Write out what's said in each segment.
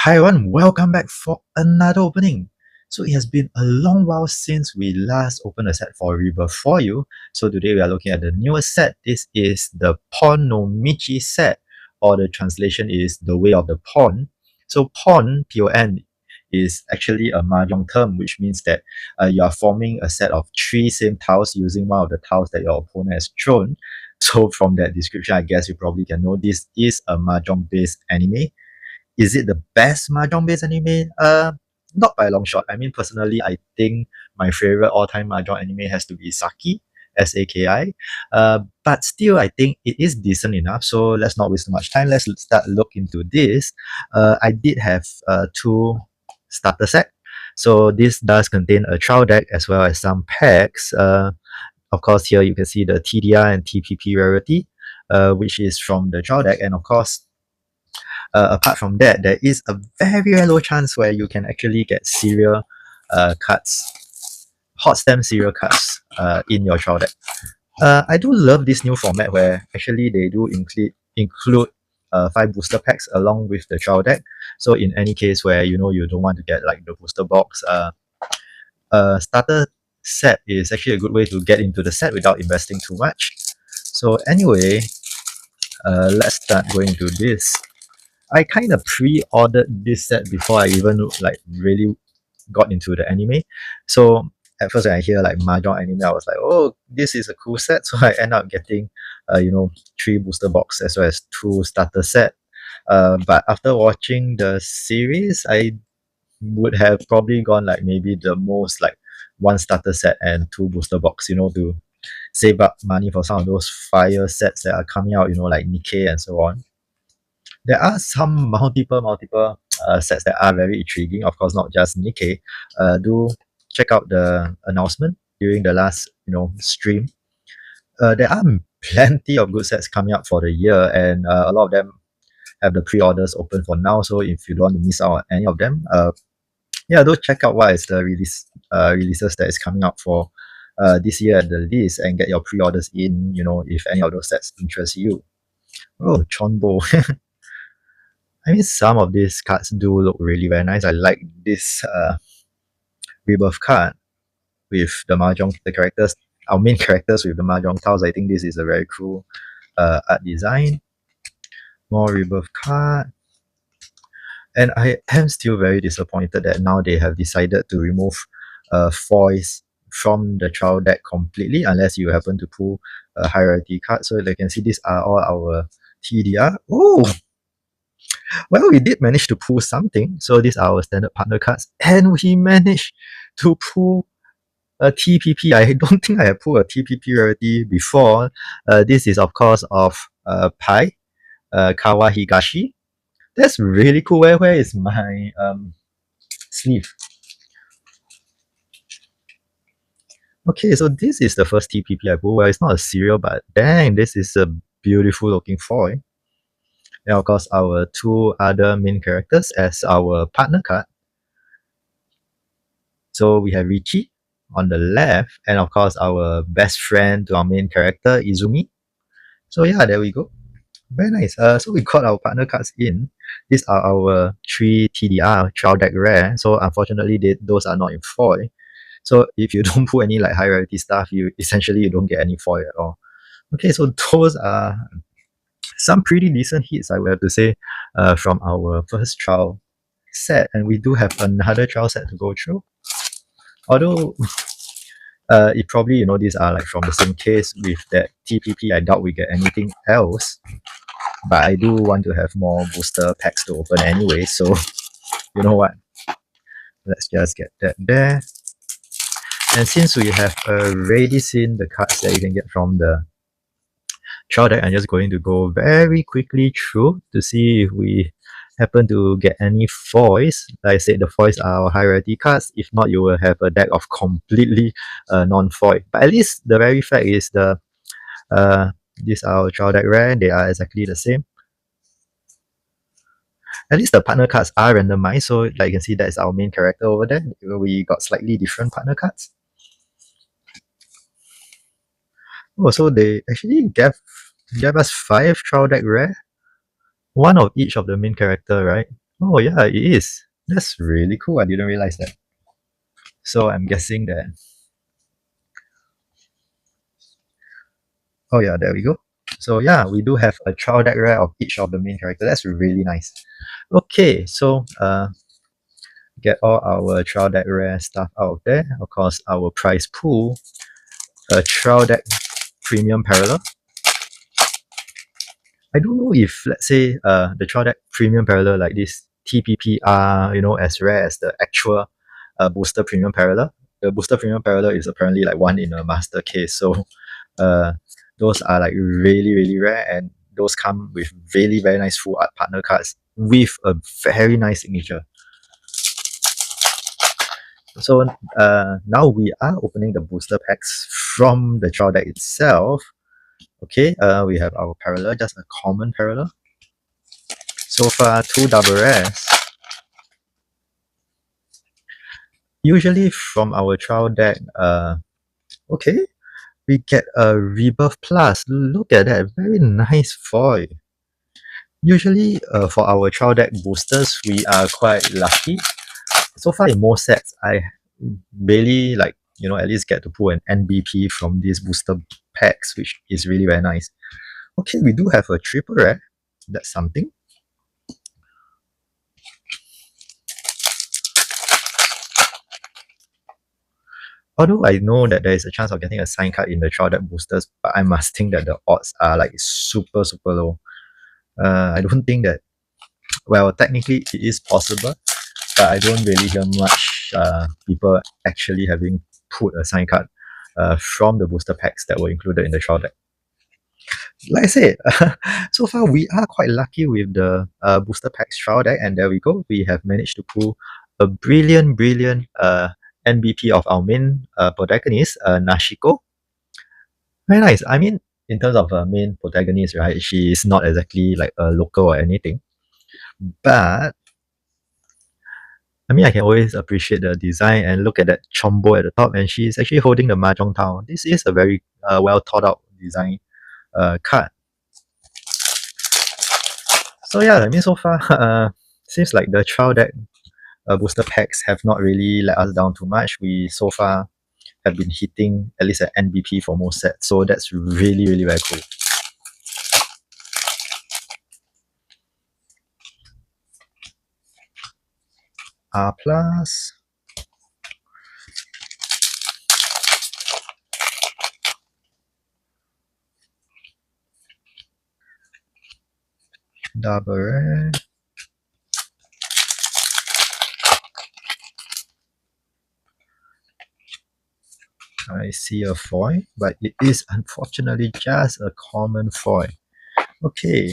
Hi everyone, welcome back for another opening. So it has been a long while since we last opened a set for Rebirth for you. So today we are looking at the newest set. This is the Pawn no Michi set, or the translation is the Way of the Pawn. So Pawn, P-O-N, is actually a Mahjong term, which means that you are forming a set of three same tiles using one of the tiles that your opponent has thrown. So from that description, I guess you probably can know this is a Mahjong-based anime. Is it the best Mahjong-based anime? Not by a long shot. I mean, personally, I think my favorite all-time Mahjong anime has to be Saki, S-A-K-I. But still, I think it is decent enough. So let's not waste too much time. Let's start look into this. I did have two starter set. So this does contain a trial deck as well as some packs. Of course, here you can see the TDR and TPP rarity, which is from the trial deck. And of course, apart from that, there is a very, very low chance where you can actually get serial cards, hot stamp serial cards in your trial deck. I do love this new format where actually they do include 5 booster packs along with the trial deck. So in any case where you don't want to get like the booster box, starter set is actually a good way to get into the set without investing too much. So anyway, let's start going into this. I kind of pre-ordered this set before I even really got into the anime. So at first when I hear like Mahjong anime, I was like, oh, this is a cool set. So I end up getting 3 booster box as well as 2 starter set. But after watching the series, I would have probably gone like maybe the most like 1 starter set and 2 booster box, to save up money for some of those fire sets that are coming out, like Nikkei and so on. There are some multiple sets that are very intriguing. Of course, not just Nikkei. Do check out the announcement during the last stream. There are plenty of good sets coming up for the year, and a lot of them have the pre-orders open for now. So if you don't want to miss out on any of them, yeah, do check out what is the releases that is coming up for this year at the least, and get your pre-orders in. If any of those sets interest you. Oh, Chonbo. I mean, some of these cards do look really very nice. I like this Rebirth card with the Mahjong, the characters, our main characters with the Mahjong tiles. I think this is a very cool art design. More Rebirth card. And I am still very disappointed that now they have decided to remove foils from the trial deck completely, unless you happen to pull a hierarchy card. So you can see these are all our TDR. Oh! Well, we did manage to pull something. So these are our standard partner cards. And we managed to pull a TPP. I don't think I have pulled a TPP rarity before. This is, of course, of Pai, Kawahigashi. That's really cool. Where is my sleeve? Okay, so this is the first TPP I pulled. Well, it's not a serial, but dang, this is a beautiful looking foil. And of course, our 2 other main characters as our partner card. So we have Michi on the left, and of course our best friend to our main character, Izumi. So yeah, there we go. Very nice. So we got our partner cards in. These are our 3 TDR trial deck rare. So unfortunately, those are not in foil. So if you don't put any like high rarity stuff, you don't get any foil at all. Okay, so those are some pretty decent hits, I would have to say, from our first trial set. And we do have another trial set to go through. Although it probably, these are like from the same case with that TPP. I doubt we get anything else. But I do want to have more booster packs to open anyway. So, you know what? Let's just get that there. And since we have already seen the cards that you can get from the trial deck, I'm just going to go very quickly through to see if we happen to get any foils. Like I said, the foils are our high rarity cards. If not, you will have a deck of completely non-foil. But at least the very fact is these are our trial deck rare. They are exactly the same. At least the partner cards are randomized. So like you can see, that is our main character over there. We got slightly different partner cards. Oh, so they actually gave us 5 trial deck rare. 1 of each of the main character, right? Oh yeah, it is. That's really cool. I didn't realize that. So I'm guessing that. Oh yeah, there we go. So yeah, we do have a trial deck rare of each of the main character. That's really nice. Okay, so get all our trial deck rare stuff out of there. Of course, our prize pool, a trial deck premium parallel. I don't know if let's say the trial deck premium parallel like this TPP are as rare as the actual booster premium parallel. The booster premium parallel is apparently like one in a master case. So uh, those are like really really rare, and those come with really very nice full art partner cards with a very nice signature. So now we are opening the booster packs from the trial deck itself. Okay, we have our parallel, just a common parallel. So far, two double rares. Usually from our trial deck, okay, we get a Rebirth Plus. Look at that, very nice foil. Usually, for our trial deck boosters, we are quite lucky. So far in most sets, I barely at least get to pull an NBP from these booster packs, which is really very nice. Okay, we do have a triple rare. That's something. Although I know that there is a chance of getting a sign card in the trial deck boosters, but I must think that the odds are like super super low. I don't think that. Well, technically it is possible, but I don't really hear much people actually having put a sign card from the booster packs that were included in the trial deck. Like I said, so far we are quite lucky with the booster packs trial deck, and there we go. We have managed to pull a brilliant, brilliant NBP of our main protagonist, Nashiko. Very nice. I mean, in terms of main protagonist, right? She is not exactly like a local or anything, but I mean, I can always appreciate the design and look at that chombo at the top, and she's actually holding the Mahjong tile. This is a very well thought out design card. So yeah, I mean, so far, seems like the trial deck booster packs have not really let us down too much. We so far have been hitting at least an NBP for most sets, so that's really, really very cool. R plus. Double rare. I see a foil, but it is unfortunately just a common foil. Okay,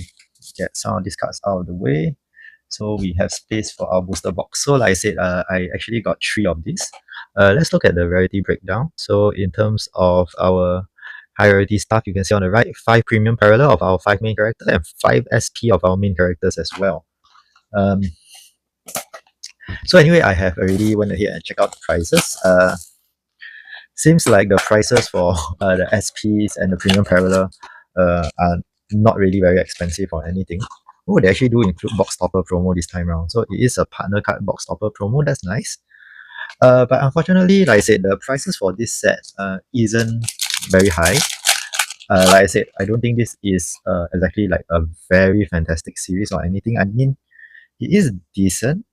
get some of these cards out of the way. So we have space for our booster box. So like I said, I actually got 3 of these. Let's look at the rarity breakdown. So in terms of our hierarchy stuff, you can see on the right, 5 premium parallel of our 5 main characters and 5 SP of our main characters as well. So anyway, I have already went ahead and checked out the prices. Seems like the prices for the SPs and the premium parallel are not really very expensive or anything. Oh, they actually do include box topper promo this time around. So it is a partner card box topper promo. That's nice. But unfortunately, like I said, the prices for this set isn't very high. Like I said, I don't think this is exactly like a very fantastic series or anything. I mean, it is decent.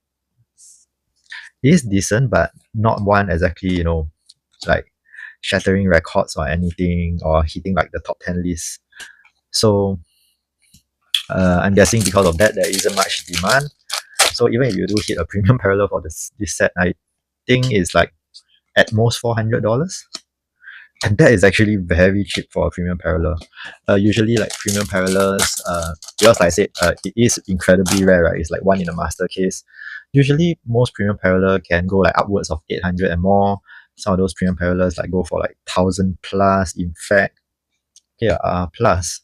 It is decent, but not one exactly, like shattering records or anything or hitting like the top 10 list. So I'm guessing because of that, there isn't much demand. So even if you do hit a premium parallel for this set, I think it's like at most $400. And that is actually very cheap for a premium parallel. Usually like premium parallels, because like I said, it is incredibly rare, right? It's like one in a master case. Usually most premium parallel can go like upwards of 800 and more. Some of those premium parallels like go for like 1,000 plus, in fact. Yeah, plus.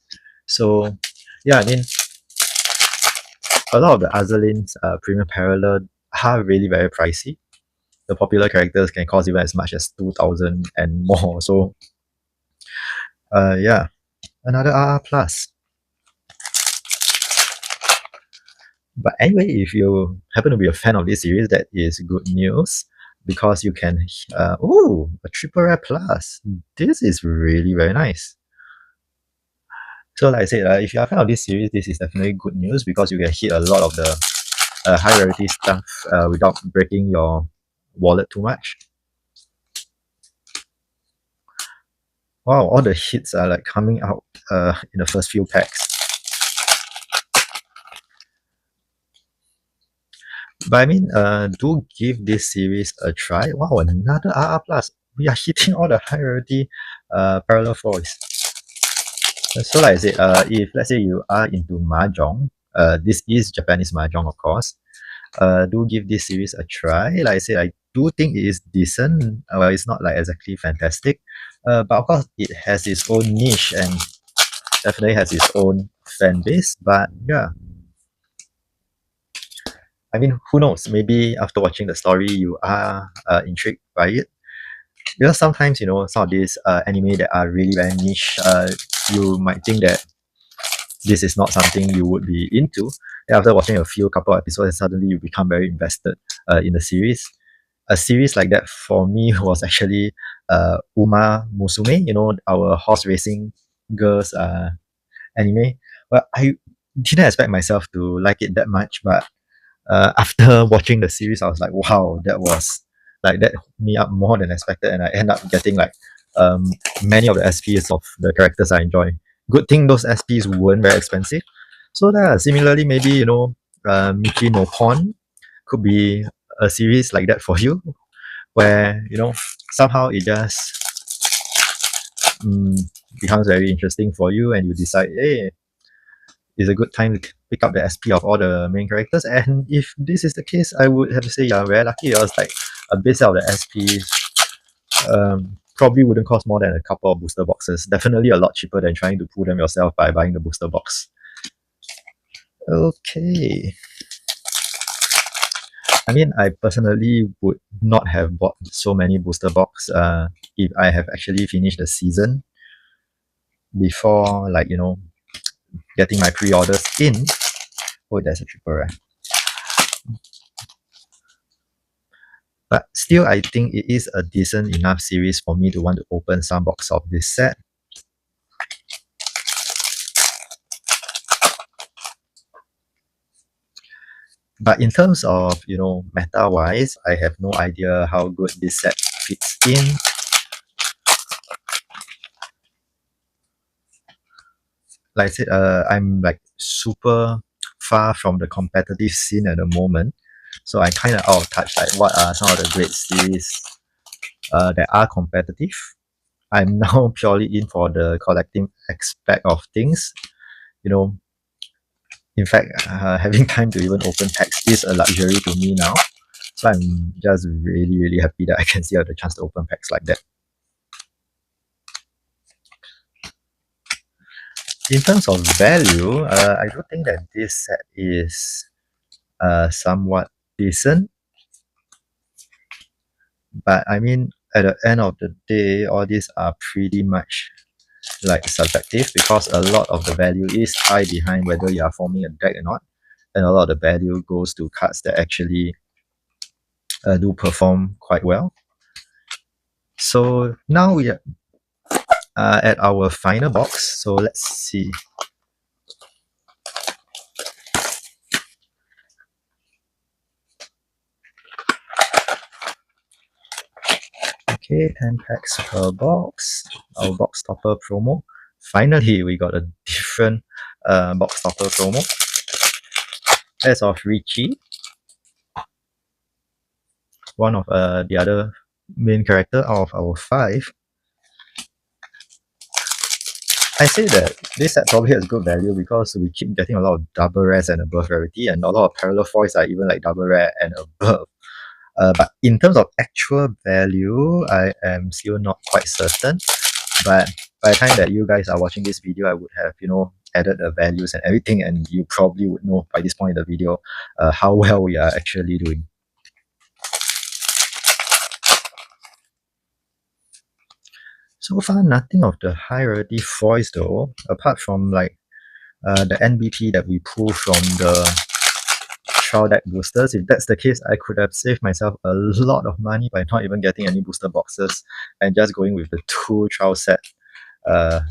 So yeah, I mean, a lot of the Azaleen's premium parallel are really very pricey. The popular characters can cost even as much as 2,000 and more. So yeah, another RR plus. But anyway, if you happen to be a fan of this series, that is good news because you can. Oh, a triple rare plus. This is really very nice. So, like I said, if you are a fan of this series, this is definitely good news because you can hit a lot of the high rarity stuff without breaking your wallet too much. Wow, all the hits are like coming out in the first few packs. But I mean, do give this series a try. Wow, another RR plus. We are hitting all the high rarity parallel foils. So like I said, if let's say you are into Mahjong, this is Japanese Mahjong, of course. Do give this series a try. Like I said, I do think it is decent. Well, it's not like exactly fantastic, but of course it has its own niche and definitely has its own fan base. But yeah, I mean, who knows? Maybe after watching the story, you are intrigued by it. Because sometimes, some of these anime that are really very niche, you might think that this is not something you would be into. And after watching a couple of episodes, suddenly you become very invested in the series. A series like that for me was actually Uma Musume, our horse racing girls anime. Well, I didn't expect myself to like it that much, but after watching the series, I was like, wow, that hooked me up more than expected, and I end up getting like many of the SPs of the characters I enjoy. Good thing those SPs weren't very expensive. So yeah, similarly, maybe Michi no Pon could be a series like that for you, where somehow it just um, becomes very interesting for you, and you decide, hey, it's a good time to pick up the SP of all the main characters. And if this is the case, I would have to say you're very lucky. It was like a base set of the SPs probably wouldn't cost more than a couple of booster boxes. Definitely a lot cheaper than trying to pull them yourself by buying the booster box. Okay. I mean, I personally would not have bought so many booster box if I have actually finished the season before, getting my pre-orders in. Oh, there's a triple rare. But still, I think it is a decent enough series for me to want to open some box of this set. But in terms of, meta-wise, I have no idea how good this set fits in. Like I said, I'm like super far from the competitive scene at the moment. So I kind of out of touch, like what are some of the great series that are competitive. I'm now purely in for the collecting aspect of things. In fact, having time to even open packs is a luxury to me now. So I'm just really, really happy that I can see the chance to open packs like that. In terms of value, I do think that this set is somewhat decent. But I mean, at the end of the day, all these are pretty much like subjective because a lot of the value is tied behind whether you are forming a deck or not. And a lot of the value goes to cards that actually do perform quite well. So now we are at our final box. So let's see. Okay, 10 packs per box. Our box topper promo. Finally, we got a different box topper promo. As of Richie, one of the other main character out of our 5. I say that this set probably has good value because we keep getting a lot of double rares and above rarity, and a lot of parallel foils are even like double rare and above. But in terms of actual value, I am still not quite certain. But by the time that you guys are watching this video, I would have, added the values and everything, and you probably would know by this point in the video how well we are actually doing. So far, nothing of the high rarity foils though, apart from like the NBT that we pull from the trial deck boosters. If that's the case, I could have saved myself a lot of money by not even getting any booster boxes and just going with the 2 trial set that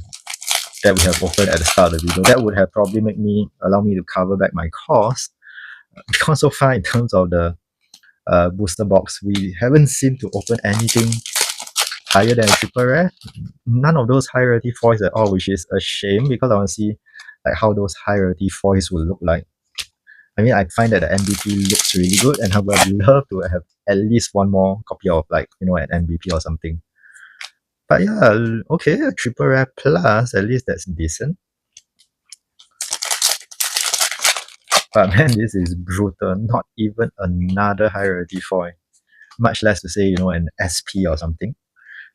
we have opened at the start of the video. That would have probably allow me to cover back my cost. Because so far in terms of the booster box, we haven't seemed to open anything higher than a triple rare. None of those high rarity foils at all, which is a shame because I want to see like how those high rarity foils will look like. I mean, I find that the MVP looks really good, and I would love to have at least one more copy of like, you know, an MVP or something. But yeah, okay, a triple rare plus, at least that's decent. But man, this is brutal. Not even another high rarity foil. Much less to say, you know, an SP or something.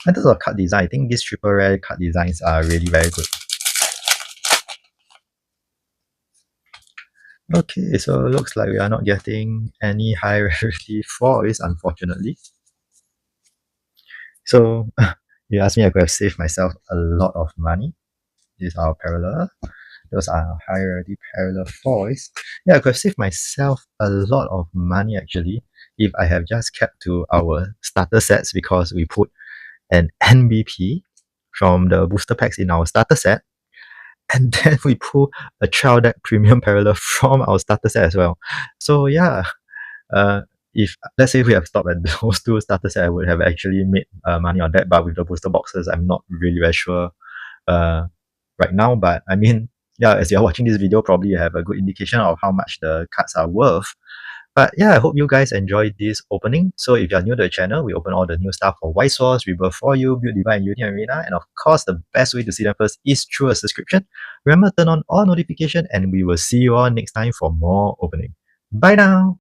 In terms of card design, I think these triple rare card designs are really very good. Okay, so it looks like we are not getting any high rarity foils, unfortunately. So you asked me, I could have saved myself a lot of money. This is our parallel. Those are high rarity parallel foils. Yeah, I could have saved myself a lot of money actually if I have just kept to our starter sets, because we put an MVP from the booster packs in our starter set, and then we pull a trial deck premium parallel from our starter set as well. So yeah, if let's say we have stopped at those 2 starter sets, I would have actually made money on that. But with the booster boxes, I'm not really very sure right now. But I mean, yeah, as you're watching this video, probably you have a good indication of how much the cards are worth. But yeah, I hope you guys enjoyed this opening. So if you're new to the channel, we open all the new stuff for White Source, Rebirth for you, Build Divine, and Union Arena. And of course, the best way to see them first is through a subscription. Remember, turn on all notifications, and we will see you all next time for more opening. Bye now!